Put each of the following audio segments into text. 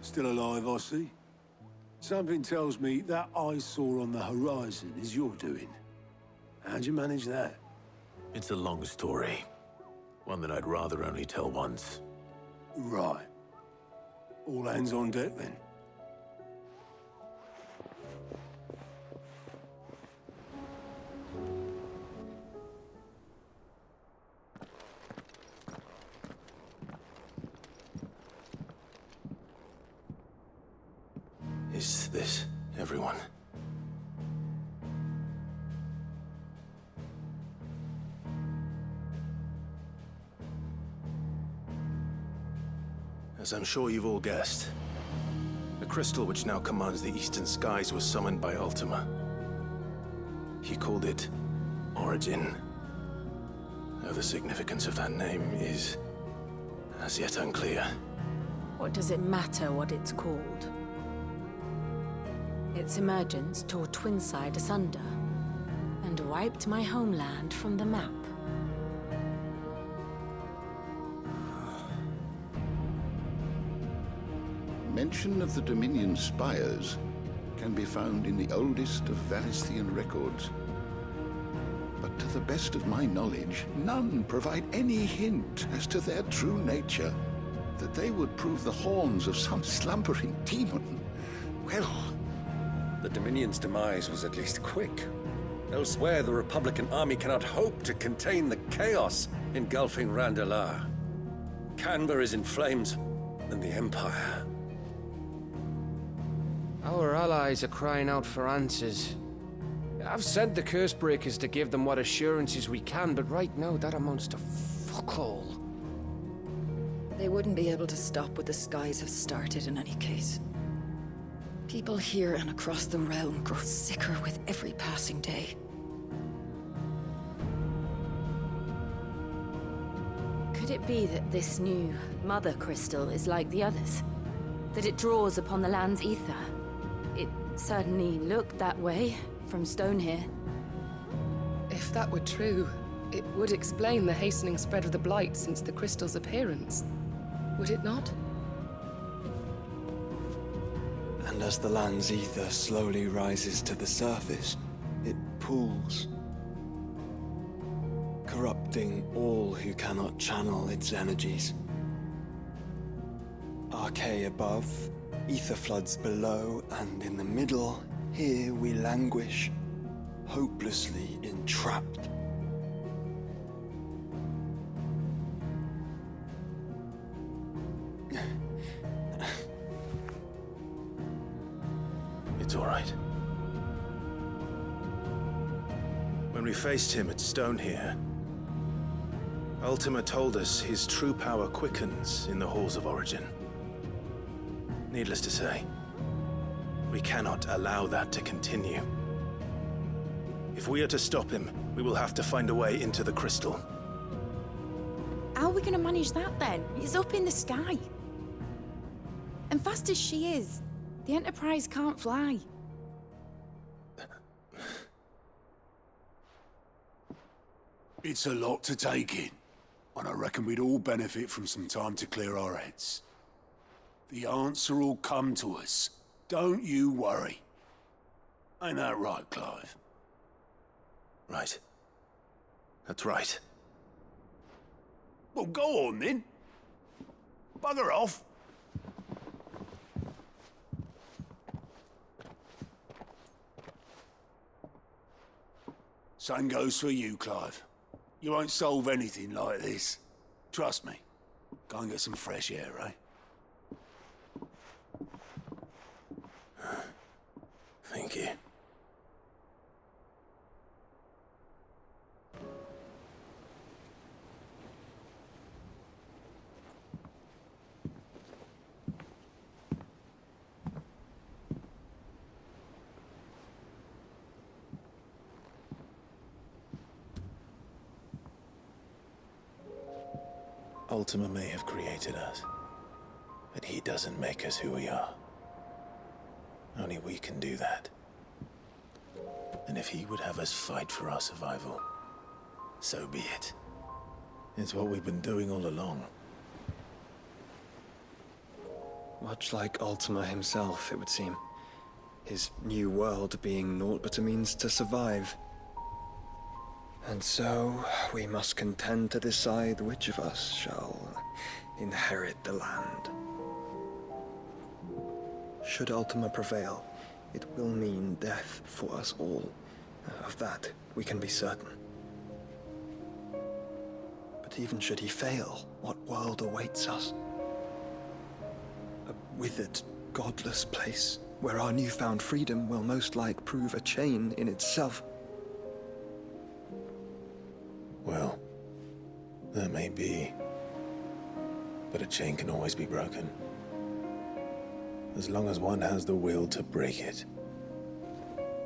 Still alive, I see. Something tells me that eyesore on the horizon is your doing. How'd you manage that? It's a long story. One that I'd rather only tell once. Right. All hands on deck, then. Is this everyone? As I'm sure you've all guessed, the crystal which now commands the eastern skies was summoned by Ultima. He called it Origin. Though the significance of that name is as yet unclear. What does it matter what it's called? Its emergence tore Twinside asunder and wiped my homeland from the map. Mention of the Dominion spires can be found in the oldest of Valisthian records. But to the best of my knowledge, none provide any hint as to their true nature. That they would prove the horns of some slumbering demon. Well, the Dominion's demise was at least quick. Elsewhere, the Republican army cannot hope to contain the chaos engulfing Randalar. Canva is in flames, and the Empire. Our allies are crying out for answers. I've sent the Cursebreakers to give them what assurances we can, but right now that amounts to fuck all. They wouldn't be able to stop what the skies have started in any case. People here and across the realm grow sicker with every passing day. Could it be that this new Mother Crystal is like the others? That it draws upon the land's ether? It certainly looked that way from stone here. If that were true, it would explain the hastening spread of the Blight since the crystal's appearance. Would it not? And as the land's ether slowly rises to the surface, it pools, corrupting all who cannot channel its energies. Archaea above, ether floods below, and in the middle, here we languish, hopelessly entrapped. It's all right. When we faced him at Stone here, Ultima told us his true power quickens in the halls of Origin. Needless to say, we cannot allow that to continue. If we are to stop him, we will have to find a way into the crystal. How are we gonna manage that then? It's up in the sky. And fast as she is, the Enterprise can't fly. It's a lot to take in, and I reckon we'd all benefit from some time to clear our heads. The answer will come to us. Don't you worry. Ain't that right, Clive? Right. That's right. Well, go on then. Bugger off. Same goes for you, Clive. You won't solve anything like this. Trust me. Go and get some fresh air, eh? Thank you. Ultima may have created us, but he doesn't make us who we are. Only we can do that. And if he would have us fight for our survival, so be it. It's what we've been doing all along. Much like Ultima himself, it would seem. His new world being naught but a means to survive. And so, we must contend to decide which of us shall inherit the land. Should Ultima prevail, it will mean death for us all. Of that, we can be certain. But even should he fail, what world awaits us? A withered, godless place, where our newfound freedom will most like prove a chain in itself. Well, that may be. But a chain can always be broken. As long as one has the will to break it.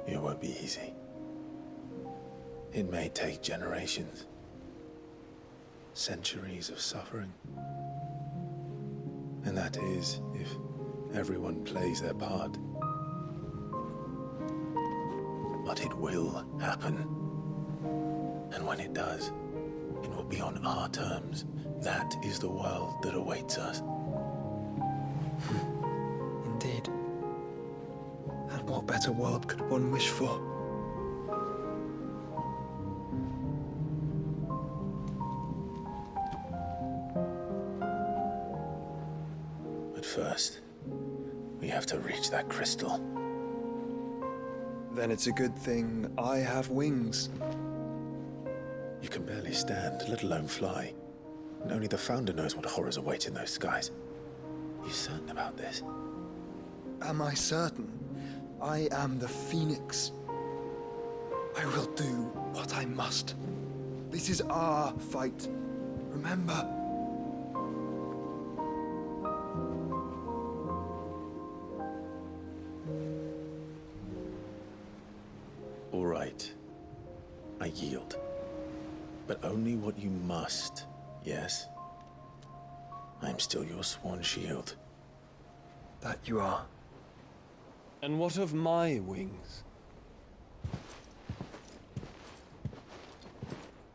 It won't be easy. It may take generations. Centuries of suffering. And that is, if everyone plays their part. But it will happen. And when it does, it will be on our terms. That is the world that awaits us. Indeed. And what better world could one wish for? But first, we have to reach that crystal. Then it's a good thing I have wings. You can barely stand, let alone fly. And only the Founder knows what horrors await in those skies. You certain about this? Am I certain? I am the Phoenix. I will do what I must. This is our fight. Remember? All right. I yield. But only what you must, yes? I'm still your sworn shield. That you are. And what of my wings?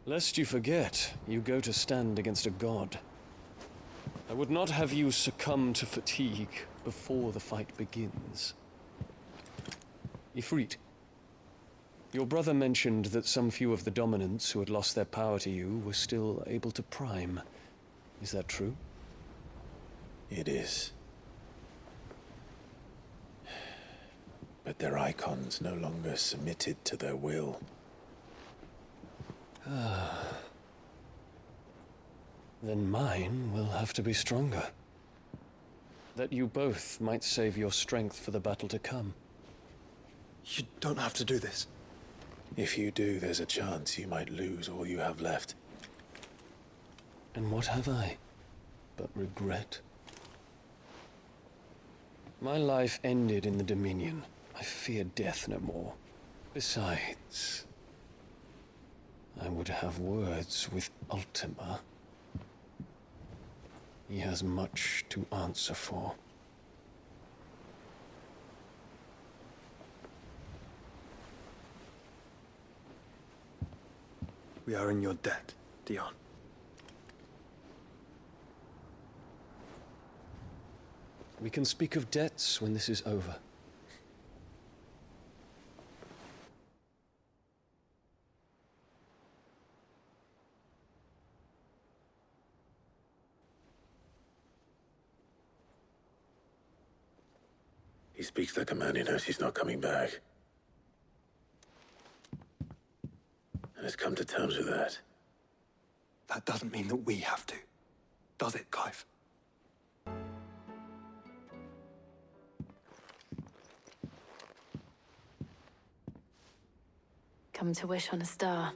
Lest you forget, you go to stand against a god. I would not have you succumb to fatigue before the fight begins. Ifrit, your brother mentioned that some few of the dominants who had lost their power to you were still able to prime. Is that true? It is. But their icons no longer submitted to their will. Then mine will have to be stronger. That you both might save your strength for the battle to come. You don't have to do this. If you do, there's a chance you might lose all you have left. And what have I but regret? My life ended in the Dominion. I fear death no more. Besides, I would have words with Ultima. He has much to answer for. We are in your debt, Dion. We can speak of debts when this is over. He speaks like a man who knows he's not coming back. And has come to terms with that. That doesn't mean that we have to, does it, Clive? Come to wish on a star.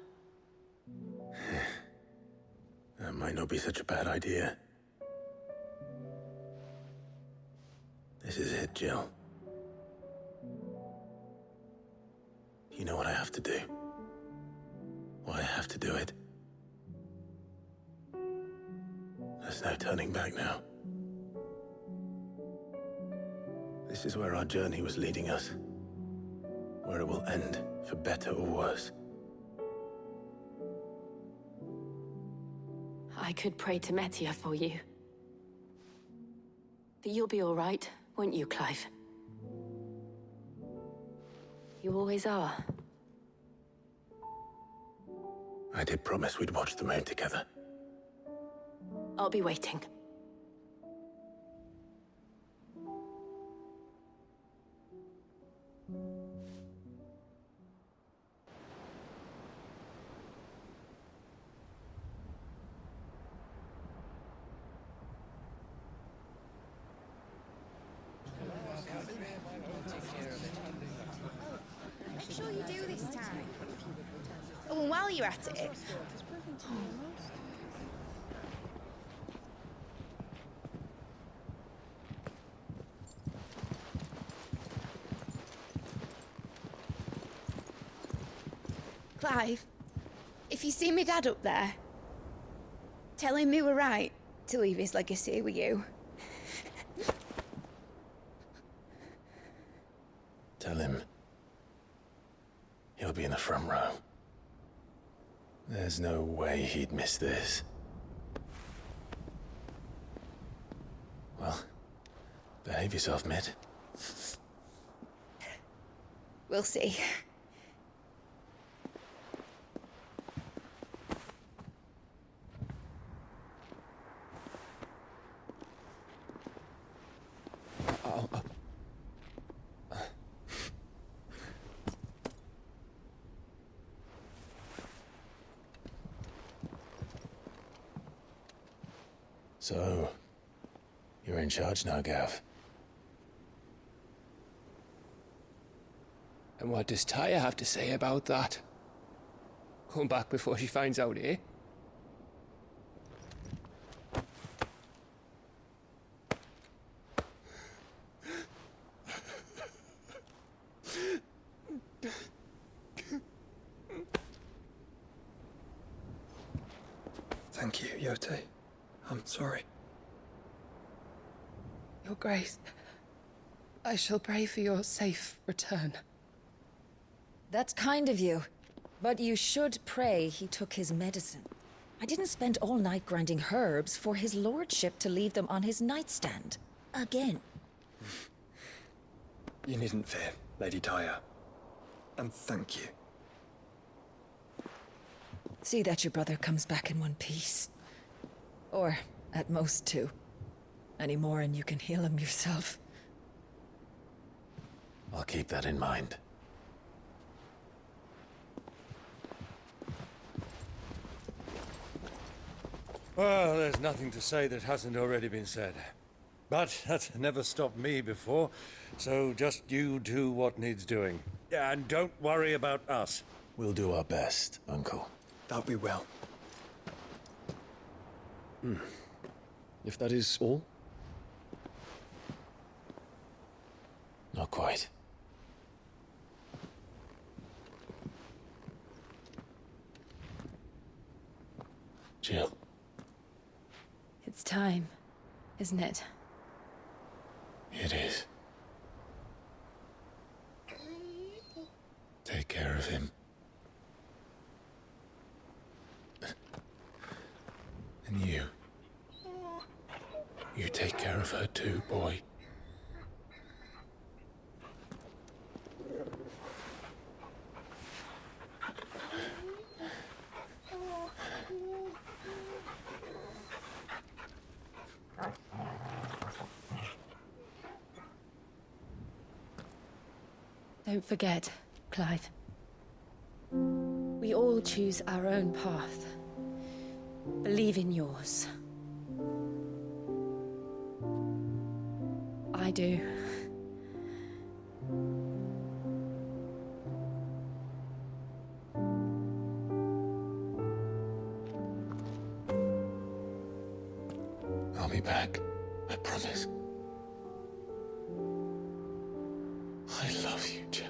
That might not be such a bad idea. This is it, Jill. You know what I have to do. Why I have to do it. There's no turning back now. This is where our journey was leading us. Where it will end, for better or worse. I could pray to Metia for you. But you'll be all right, won't you, Clive? You always are. I did promise we'd watch the moon together. I'll be waiting. Make sure you do this time. Oh, and while you're at it... Clive, if you see me dad up there, tell him we were right to leave his legacy with you. Tell him he'll be in the front row. There's no way he'd miss this. Well, behave yourself, Mid. We'll see. So, you're in charge now, Gav. And what does Tyr have to say about that? Come back before she finds out, eh? Thank you, Yote. I'm sorry. Your Grace, I shall pray for your safe return. That's kind of you. But you should pray he took his medicine. I didn't spend all night grinding herbs for his lordship to leave them on his nightstand. Again. You needn't fear, Lady Tyr. And thank you. See that your brother comes back in one piece. Or, at most, two. Any more and you can heal him yourself. I'll keep that in mind. Well, there's nothing to say that hasn't already been said. But that's never stopped me before, so just you do what needs doing. And don't worry about us. We'll do our best, Uncle. That we will. If that is all? Not quite. Jill. It's time, isn't it? It is. Take care of him. And you. You take care of her too, boy. Don't forget, Clive. We all choose our own path. Believe in yours. I do. I'll be back. I promise. I love you, Jill.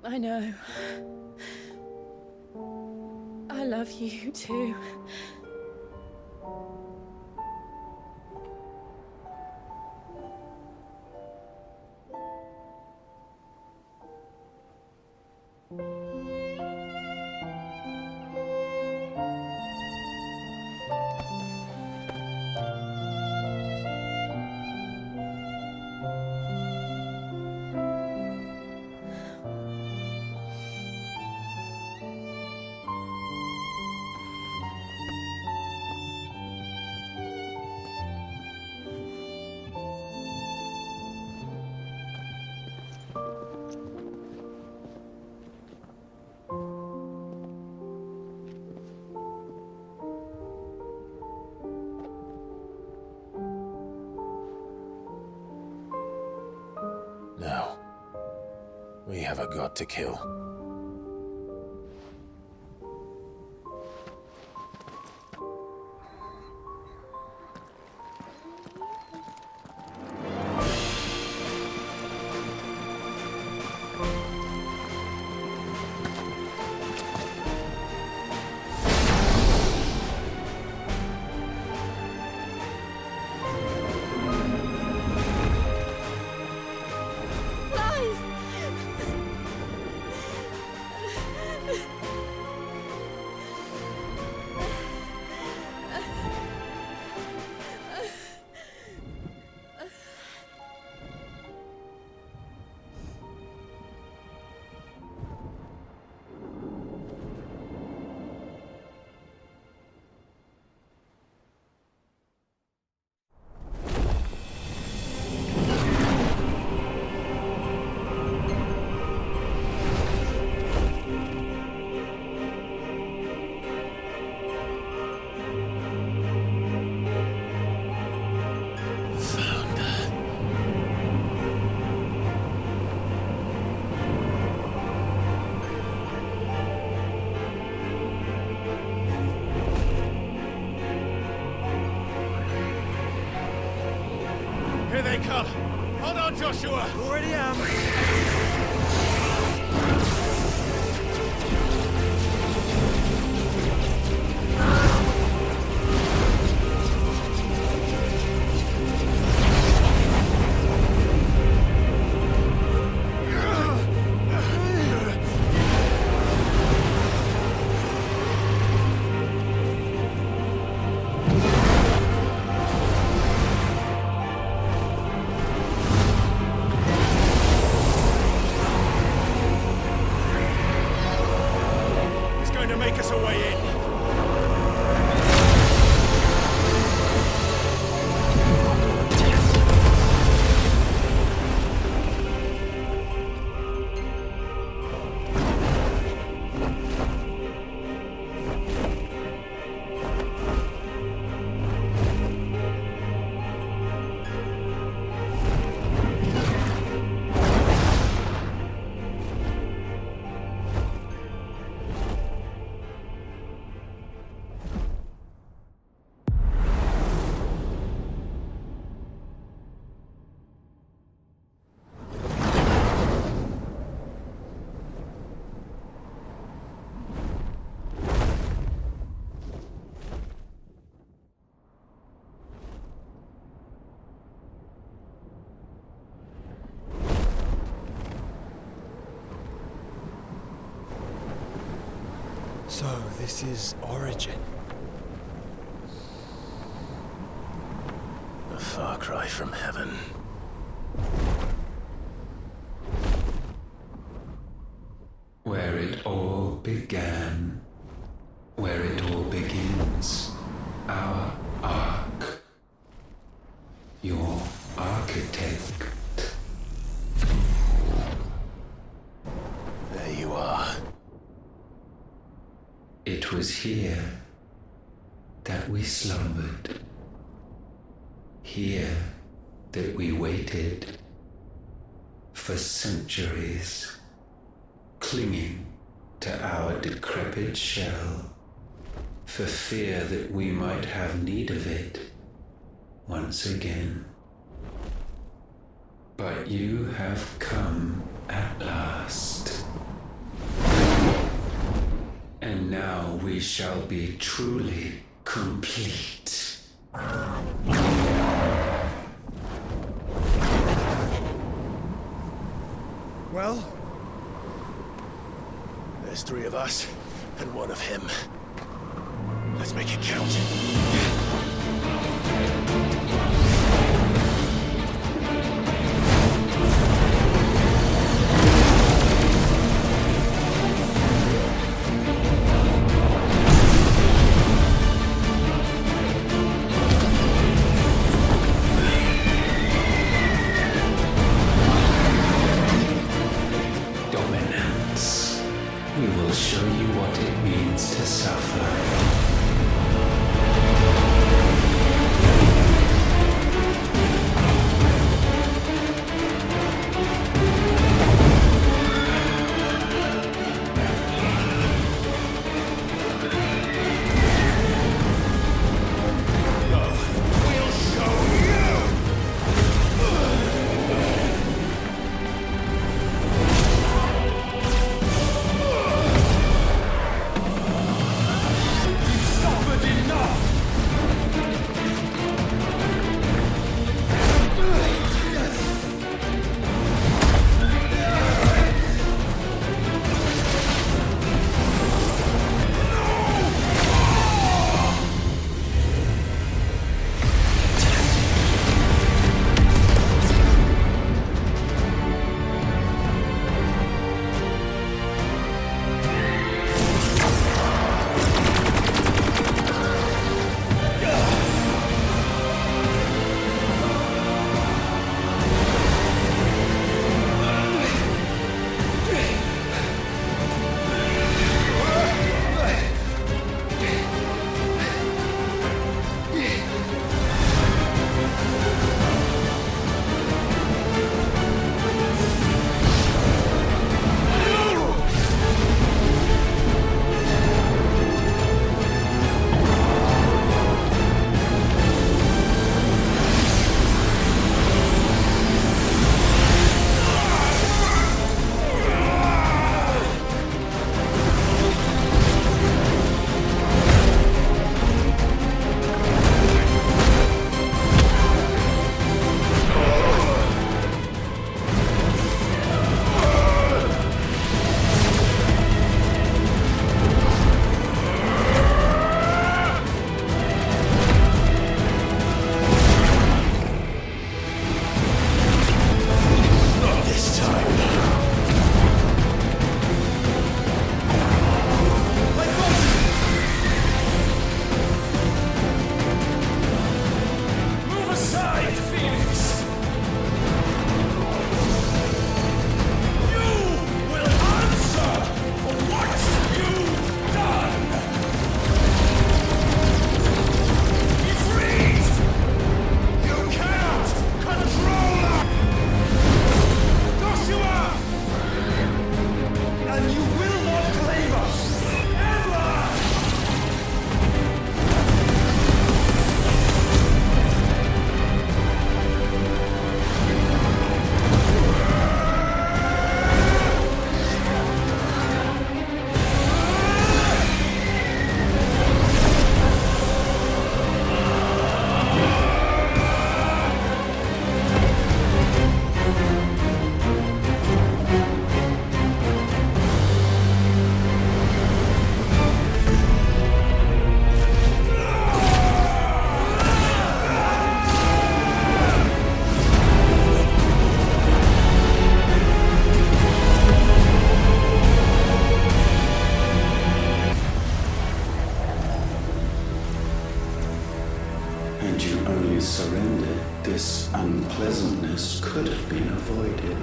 I know. I love you too. Now, we have a god to kill. Here they come! Hold on, Joshua! Already am! So, this is Origin. A far cry from heaven. Where it all began. Where it all begins. Our ark. Your architect. There you are. It was here that we slumbered. Here that we waited for centuries, clinging to our decrepit shell, for fear that we might have need of it once again. But you have come at last. And now we shall be truly complete. Well, there's 3 of us and 1 of him. Let's make it count. We will show you what it means to suffer. this unpleasantness could have been avoided.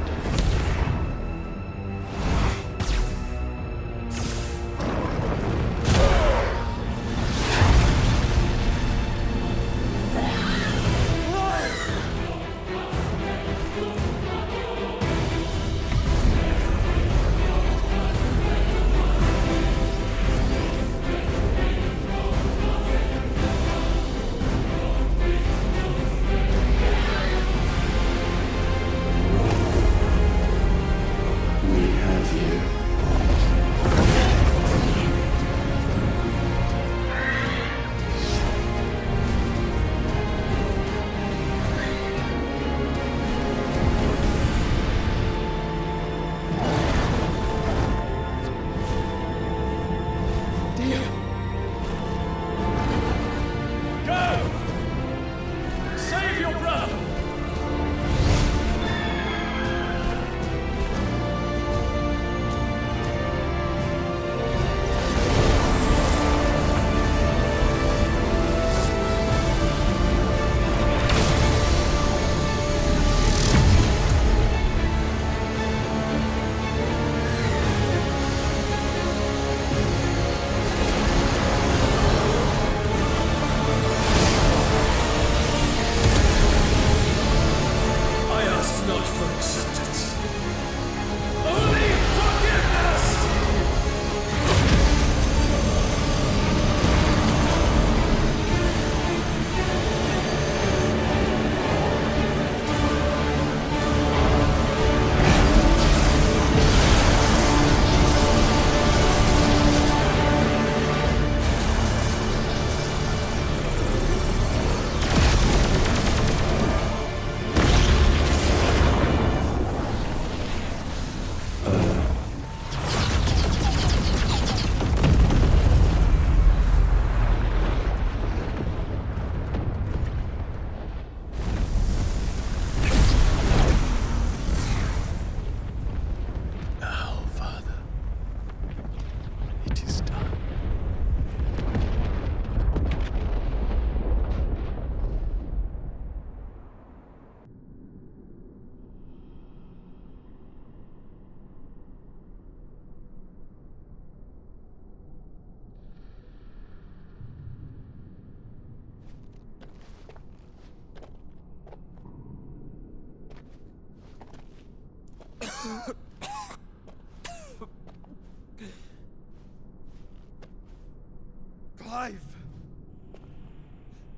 Clive!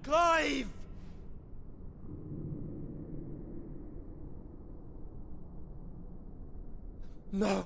Clive! No!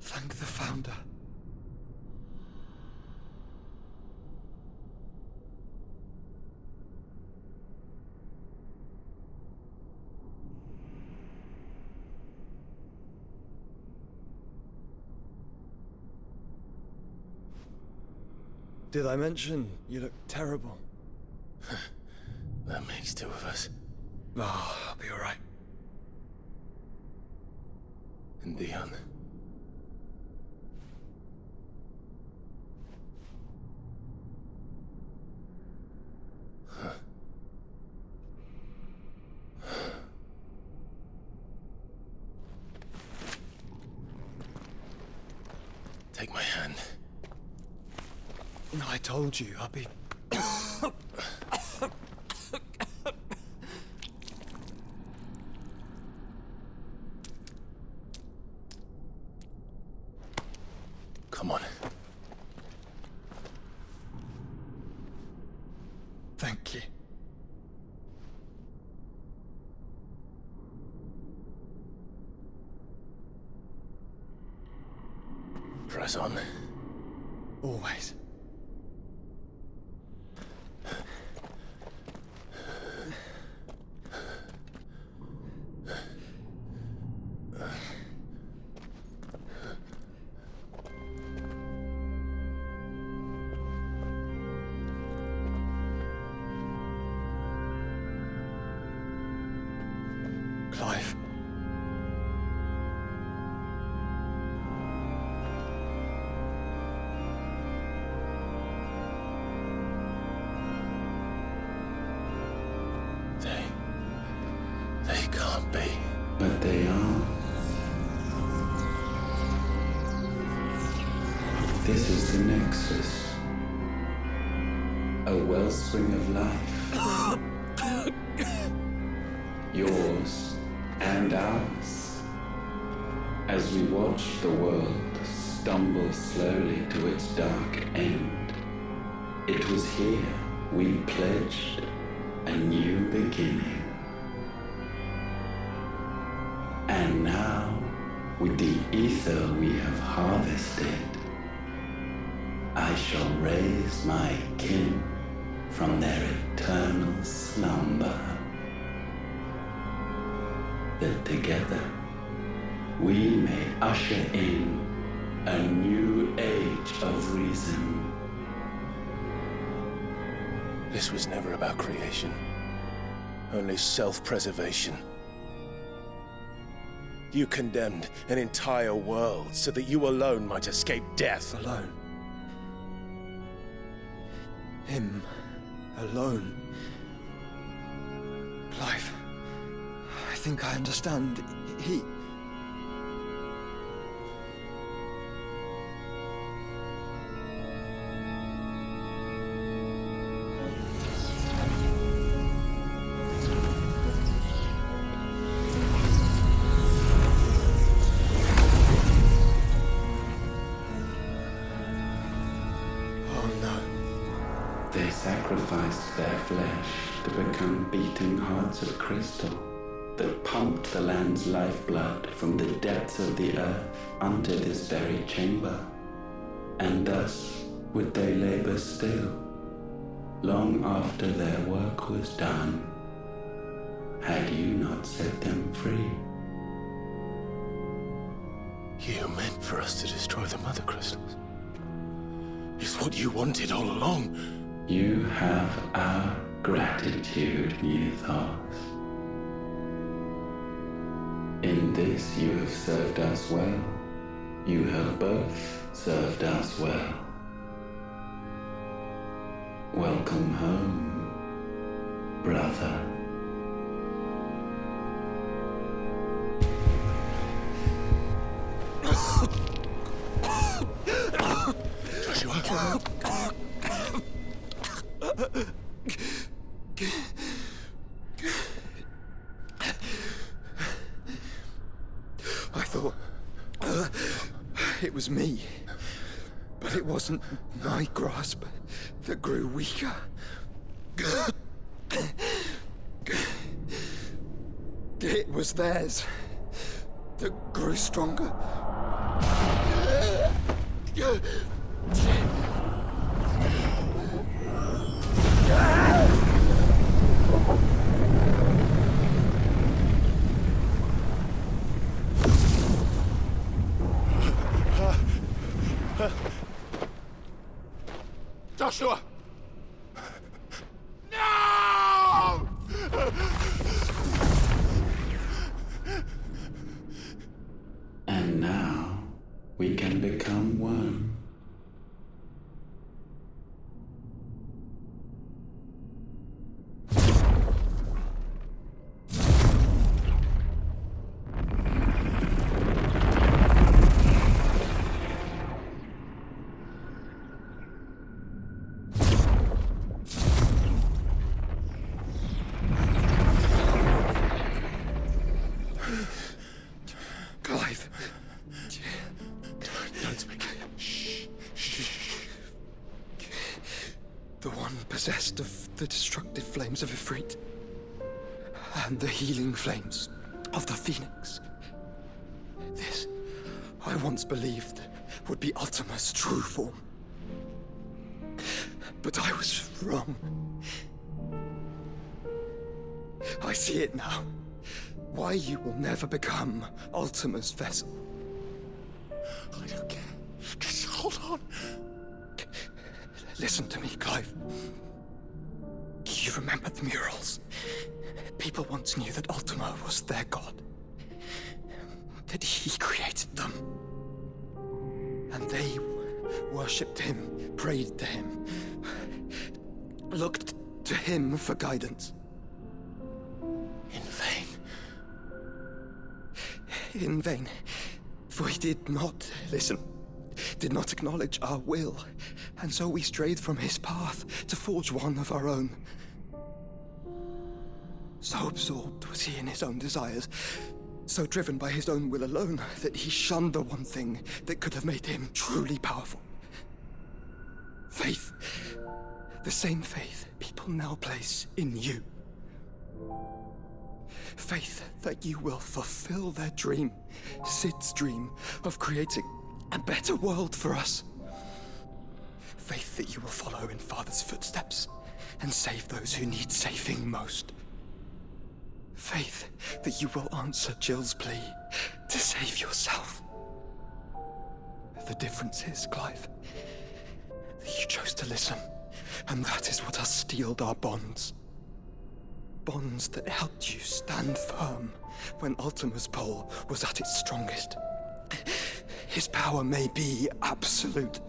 Thank the Founder. Did I mention you look terrible? That makes two of us. Oh, I'll be alright. And Dion. Take my hand. I told you, I'll be... Come on. Thank you. Press on. Always. Clive. They can't be. But they are. This is the Nexus. A wellspring of life. Yours and ours. As we watch the world stumble slowly to its dark end, it was here we pledged a new beginning. And now, with the ether we have harvested, I shall raise my kin from their eternal slumber. That together we may usher in a new age of reason. This was never about creation. Only self-preservation. You condemned an entire world so that you alone might escape death. Alone. Him. Alone. Clive. I think I understand. He... They sacrificed their flesh to become beating hearts of crystal that pumped the land's lifeblood from the depths of the earth unto this very chamber. And thus would they labor still, long after their work was done, had you not set them free. You meant for us to destroy the Mother Crystals. It's what you wanted all along. You have our gratitude, Mythos. In this you have served us well. You have both served us well. Welcome home, brother. Joshua. I thought it was me, but it wasn't my grasp that grew weaker. It was theirs that grew stronger. Joshua! No! And now we can become one. Clive. Don't speak. Shh. The one possessed of the destructive flames of Ifrit, and the healing flames of the Phoenix. This, I once believed, would be Ultima's true form. But I was wrong. I see it now. Why you will never become Ultima's vessel. I don't care. Just hold on. Listen to me, Clive. You remember the murals? People once knew that Ultima was their god. That he created them. And they worshipped him, prayed to him, looked to him for guidance. In vain. In vain. For he did not listen, did not acknowledge our will, and so we strayed from his path to forge one of our own. So absorbed was he in his own desires, so driven by his own will alone, that he shunned the one thing that could have made him truly powerful. Faith. The same faith people now place in you. Faith that you will fulfill their dream, Sid's dream, of creating a better world for us. Faith that you will follow in Father's footsteps and save those who need saving most. Faith that you will answer Jill's plea to save yourself. The difference is, Clive, that you chose to listen, and that is what has steeled our bonds. Bonds that helped you stand firm when Ultima's pull was at its strongest. His power may be absolute,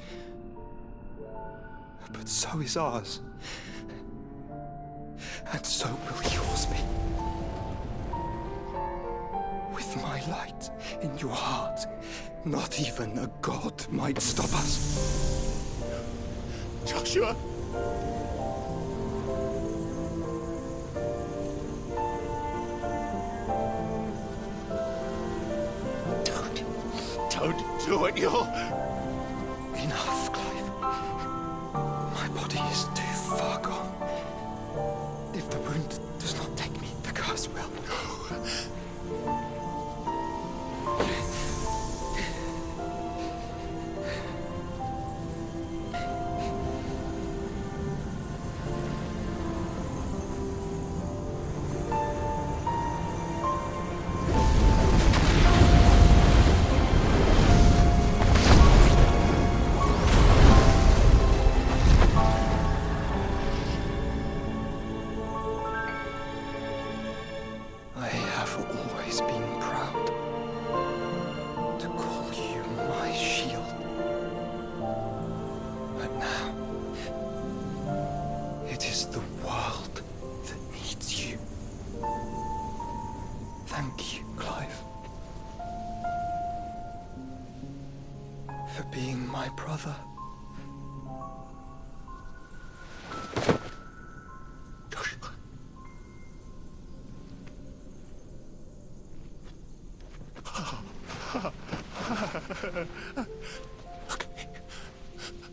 but so is ours. And so will yours be. With my light in your heart, not even a god might stop us. Joshua! Don't do it, you're... Enough, Clive. My body is too far gone. If the wound does not take me, the curse will.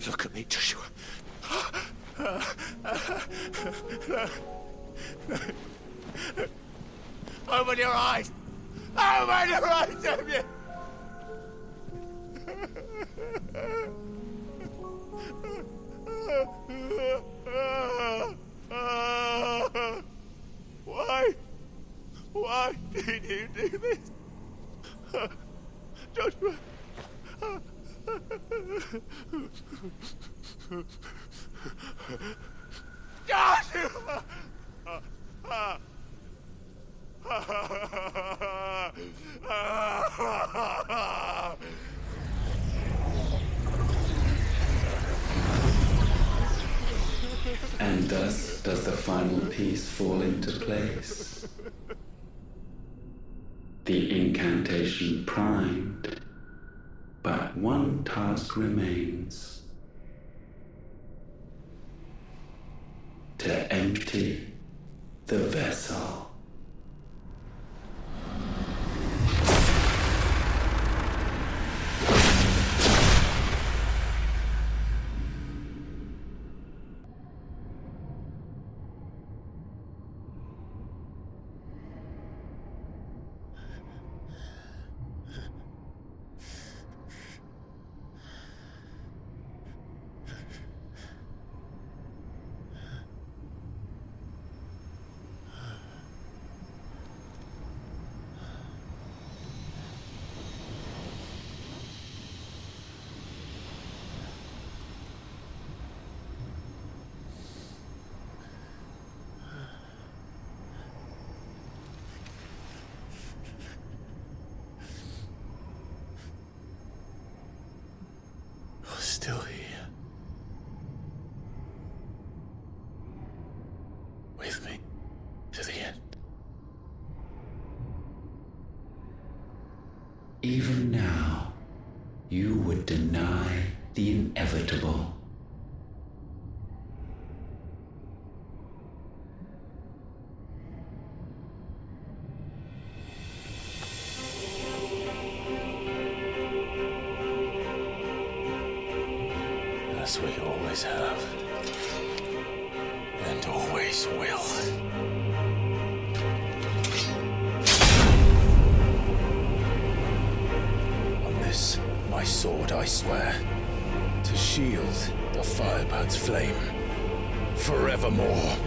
Look at me, Joshua. Open your eyes! Open your eyes, damn you! Why? Why did you do this? Joshua! Joshua! And thus does the final piece fall into place. The incantation primed, but one task remains. To empty the vessel. still here. With me to the end. Even now, you would deny the inevitable. As we always have. And always will. On this, my sword, I swear, to shield the Firebird's flame forevermore.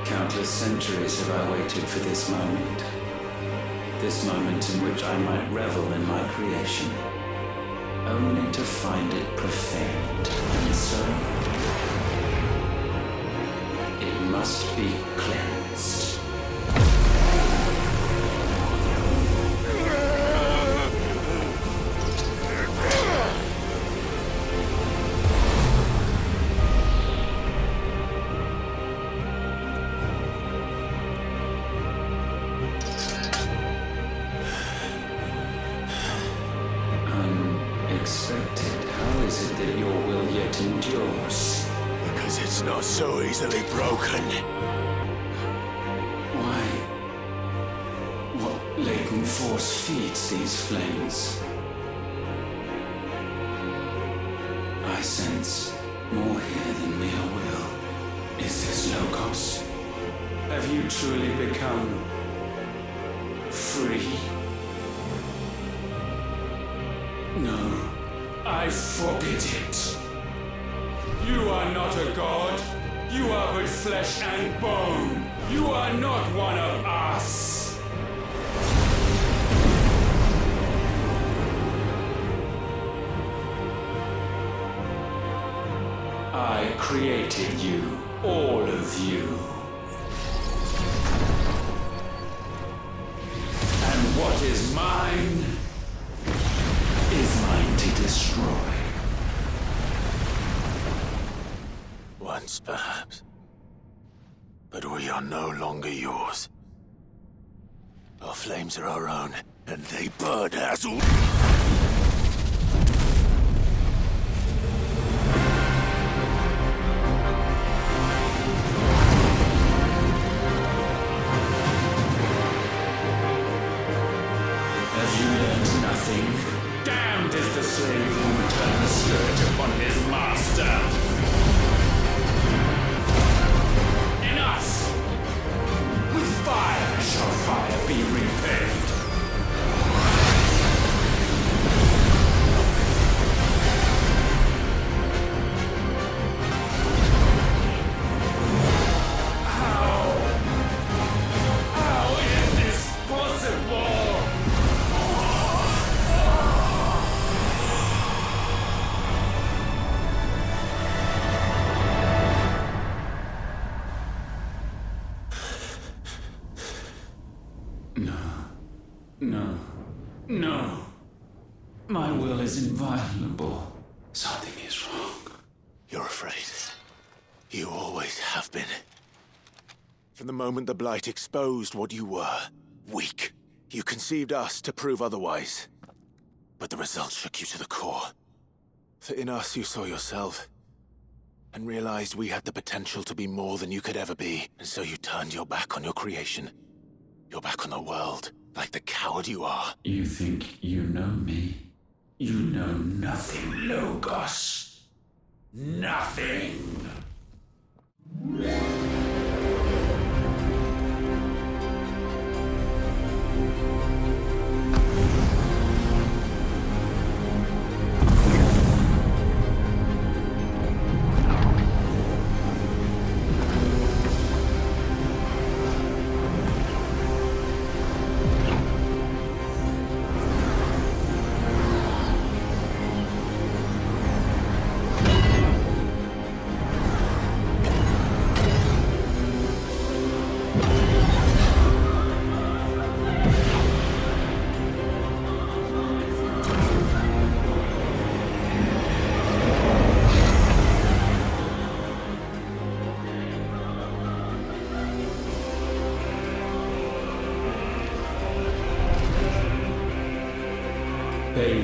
Countless centuries have I waited for this moment. This moment in which I might revel in my creation, only to find it profaned. And so, it must be cleansed. Unexpected. How is it that your will yet endures? Because it's not so easily broken. Why? What latent force feeds these flames? I sense more here than mere will. Is this Logos? Have you truly become free? No, I forbid it. You are not a god. You are but flesh and bone. You are not one of us. I created you, all of you. And what is mine is mine to destroy. Once, perhaps. But we are no longer yours. Our flames are our own, and they burn as all. Have you learned nothing? Damned is the slave who would turn the scourge upon his master. Enough! With fire shall fire be repaid. How is this possible? No. My will is inviolable. Something is wrong. You're afraid. You always have been. From the moment the Blight exposed what you were, weak, you conceived us to prove otherwise. But the results shook you to the core. For in us you saw yourself, and realized we had the potential to be more than you could ever be. And so you turned your back on your creation. Your back on the world, like the coward you are. You think you know me? You know nothing, Logos. Nothing!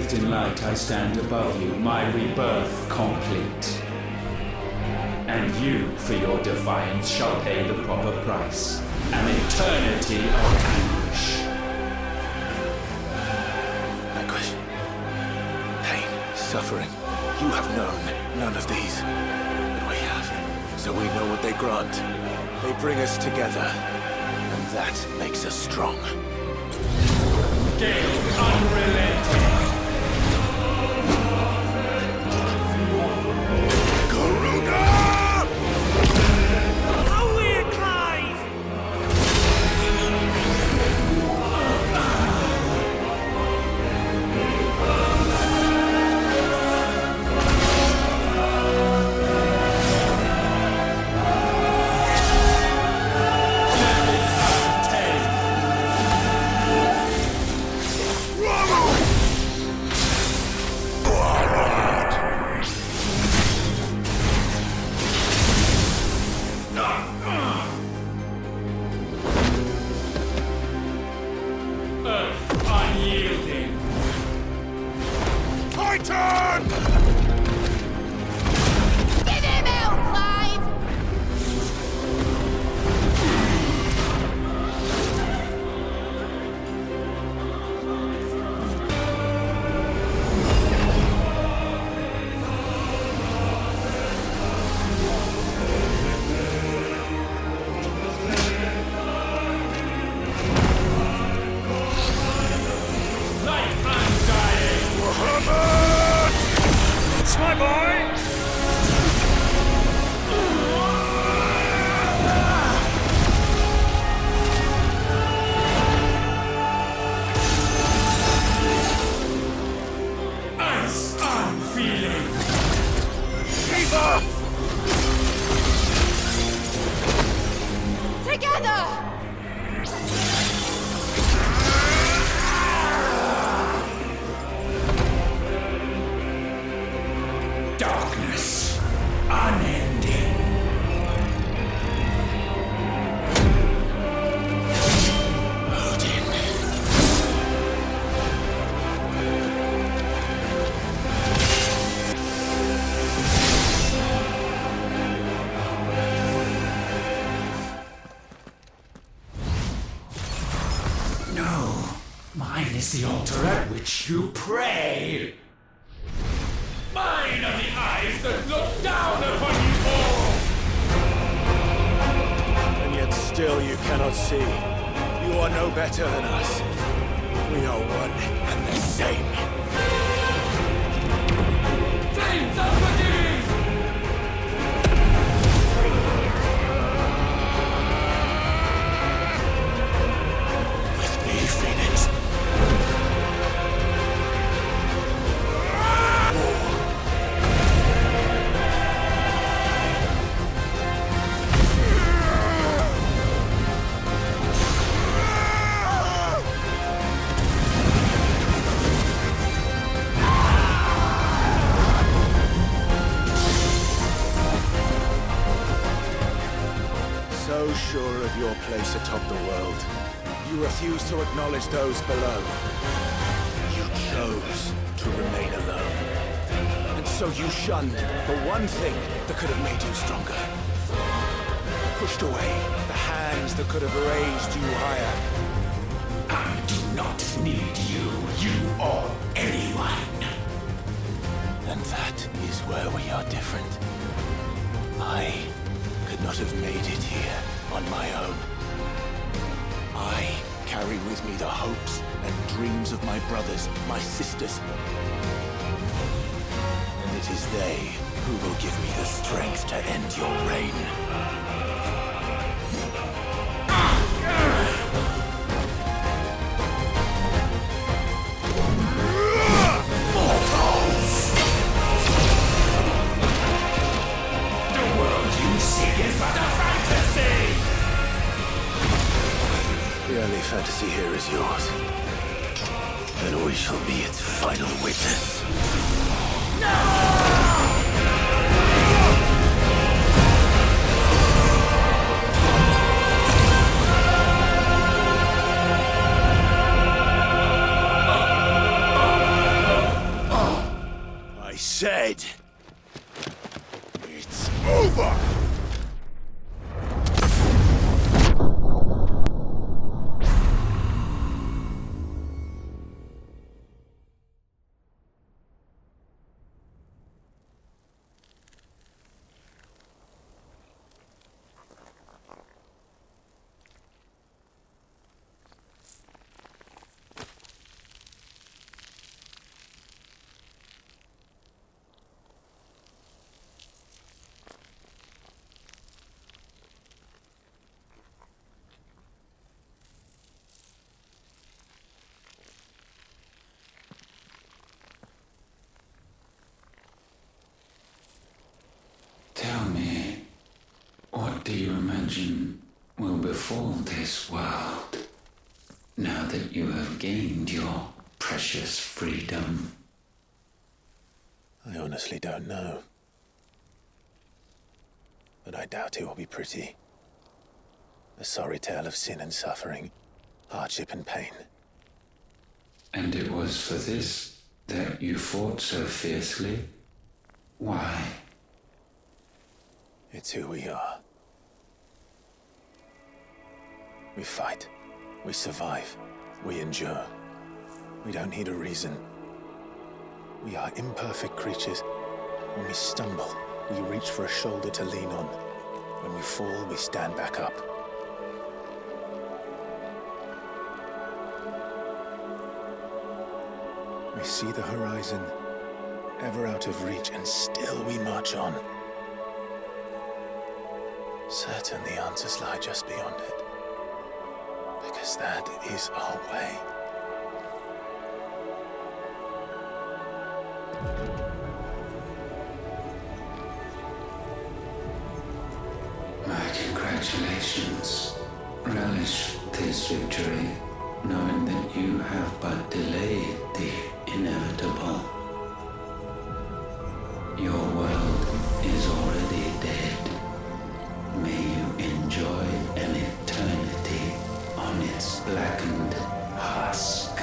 Clothed in light, I stand above you, my rebirth complete. And you, for your defiance, shall pay the proper price. An eternity of anguish. Anguish. Pain. Suffering. You have known none of these. But we have. So we know what they grant. They bring us together. And that makes us strong. Gale unrelenting. The altar at which you pray. Mine are the eyes that look down upon you all. And yet still you cannot see. You are no better than us. We are one and the same. Flames unforgiving! With me, Phoenix. So sure of your place atop the world, you refuse to acknowledge those below. You chose to remain alone. And so you shunned the one thing that could have made you stronger. Pushed away the hands that could have raised you higher. I do not need you or anyone. And that is where we are different. I could not have made it here on my own. I carry with me the hopes and dreams of my brothers, my sisters. And it is they who will give me the strength to end your reign. The only fantasy here is yours. And we shall be its final witness. Over! Tell me, what do you imagine will befall this world now that you have gained your precious freedom? I honestly don't know. But I doubt it will be pretty. A sorry tale of sin and suffering, hardship and pain. And it was for this that you fought so fiercely? Why? It's who we are. We fight. We survive. We endure. We don't need a reason. We are imperfect creatures. When we stumble, we reach for a shoulder to lean on. When we fall, we stand back up. We see the horizon, ever out of reach, and still we march on. Certain the answers lie just beyond it, because that is our way. My congratulations. Relish this victory, knowing that you have but delayed the inevitable. Your world is already dead. May you enjoy an eternity on its blackened husk.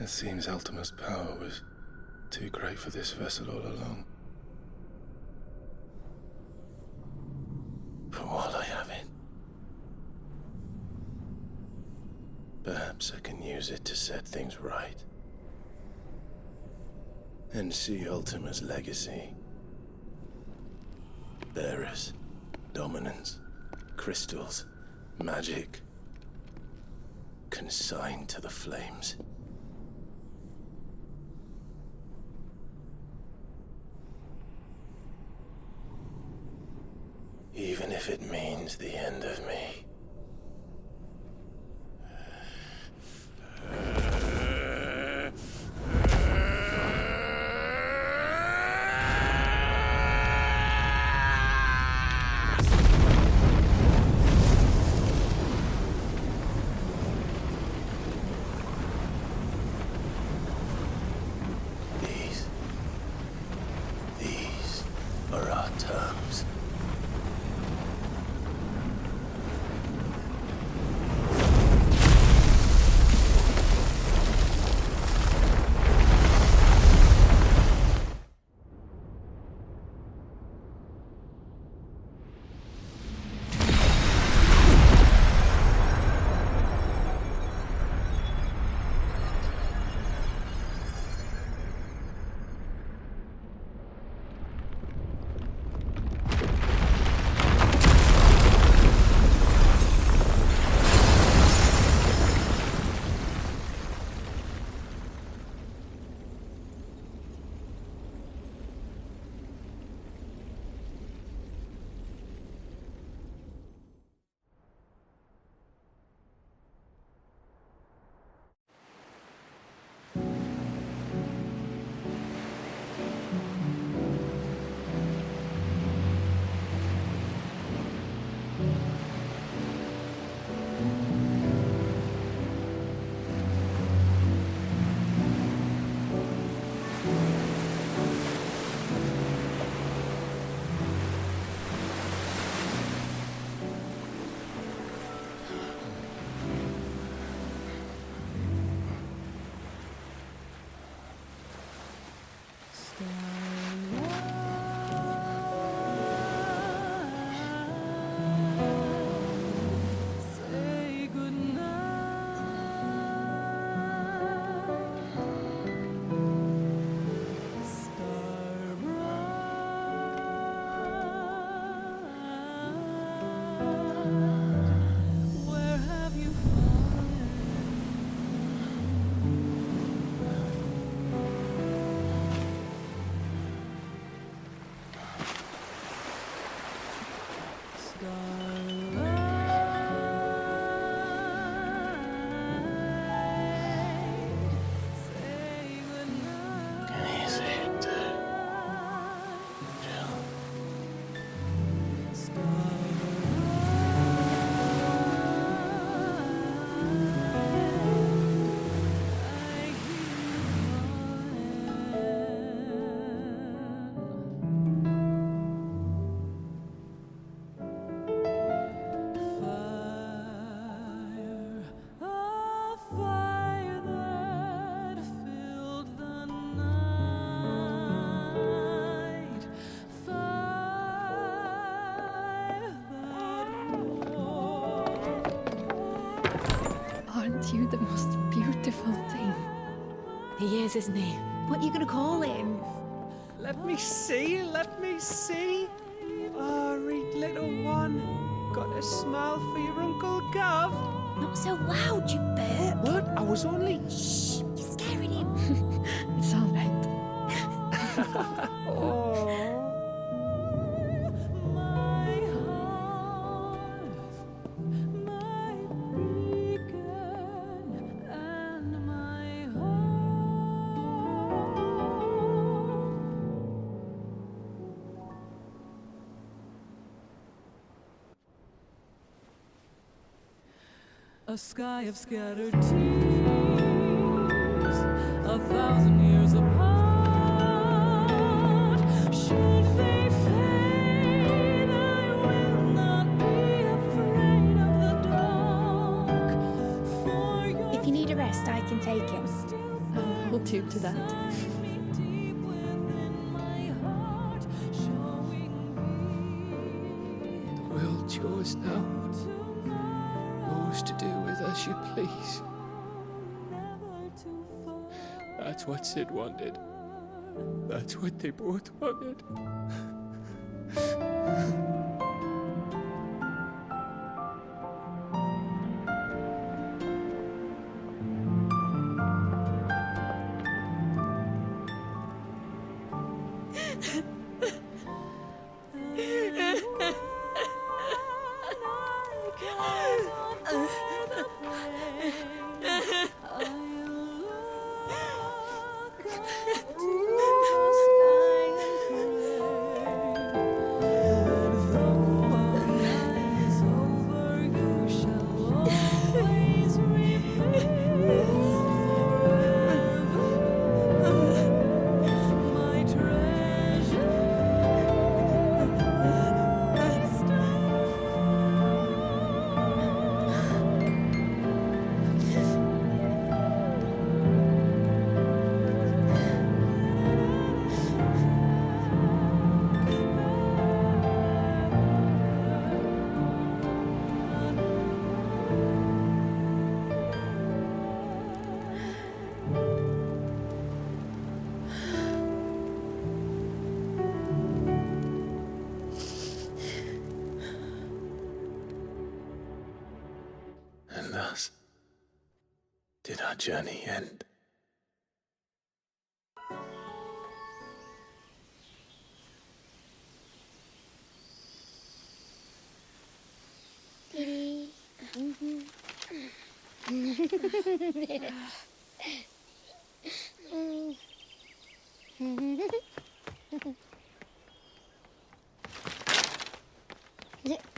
It seems Ultima's power was too great for this vessel all along. But while I have it, perhaps I can use it to set things right. And see Ultima's legacy. Bearers, dominance, crystals, magic, consigned to the flames. Even if it means the end of me. These are our terms. Aren't you the most beautiful thing? He is, isn't he? What are you gonna call him? Let me see, let me see. Oh, read little one. Got a smile for your Uncle Gav. Not so loud, you burp. What? I was only... Shh, you're scaring him. It's all right. Oh. A sky of scattered tears, 1,000 years apart. Should they fade, I will not be afraid of the dark. For your If you need a rest, I can take him. gratitude to that. The world's yours now. Yours to do with as you please. That's what Sid wanted. That's what they both wanted. And thus did our journey end.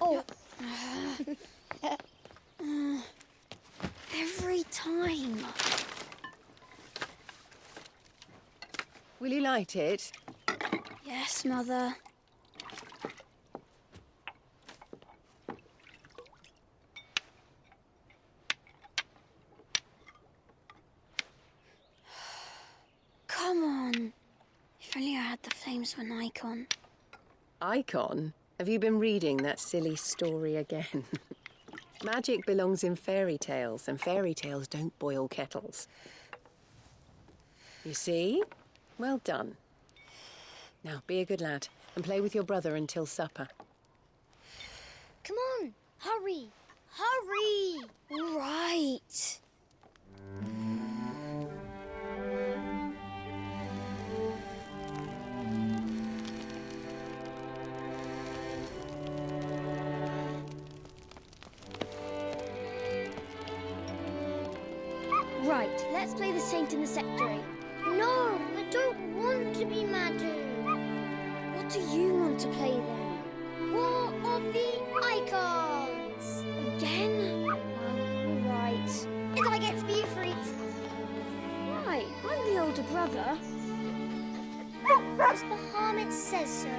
Oh. Every time. Will you light it? Yes, Mother. Come on. If only I had the flames of an icon. Icon? Have you been reading that silly story again? Magic belongs in fairy tales, and fairy tales don't boil kettles. You see? Well done. Now, be a good lad, and play with your brother until supper. Come on, hurry! Hurry! All right. Right, let's play the saint in the secretary. No, I don't want to be Madu. What do you want to play then? War of the Icons! Again? Well, all right. And I get to be Ifrit. Right, I'm the older brother. Because Bahamut says so.